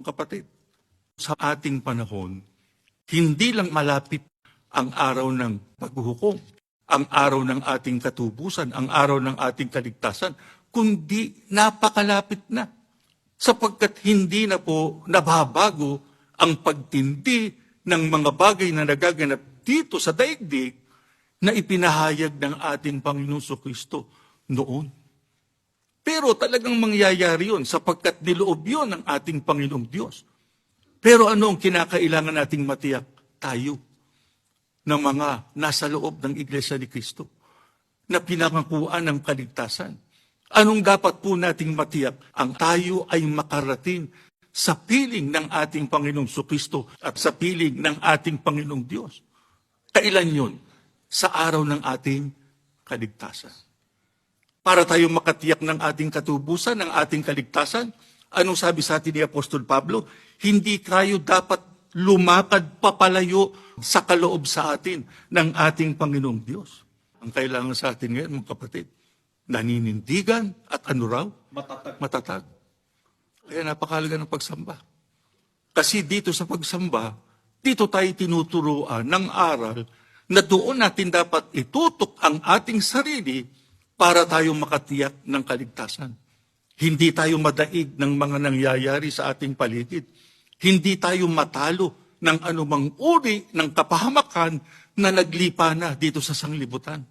Kapatid, sa ating panahon, hindi lang malapit ang araw ng paghuhukom, ang araw ng ating katubusan, ang araw ng ating kaligtasan, kundi napakalapit na. Sapagkat hindi na po nababago ang pagtindi ng mga bagay na nagaganap dito sa daigdig na ipinahayag ng ating Panginoon Kristo noon. Pero talagang mangyayari yun sapagkat niloob yun ng ating Panginoong Diyos. Pero ano ang kinakailangan nating matiyak? Tayo, ng mga nasa loob ng Iglesia ni Kristo, na pinangakuan ng kaligtasan. Anong dapat po nating matiyak? Ang tayo ay makarating sa piling ng ating Panginoong Kristo at sa piling ng ating Panginoong Diyos. Kailan yun? Sa araw ng ating kaligtasan. Para tayo makatiyak ng ating katubusan, ng ating kaligtasan, anong sabi sa atin ni Apostol Pablo? Hindi tayo dapat lumakad papalayo sa kaloob sa atin ng ating Panginoong Diyos. Ang kailangan sa atin ngayon, mga kapatid, naninindigan at ano raw? Matatag. Kaya napakahalaga ng pagsamba. Kasi dito sa pagsamba, dito tayo tinuturuan ng aral na doon natin dapat itutok ang ating sarili para tayo makatiyak ng kaligtasan. Hindi tayo madaig ng mga nangyayari sa ating paligid. Hindi tayo matalo ng anumang uri ng kapahamakan na naglipa na dito sa sanglibutan.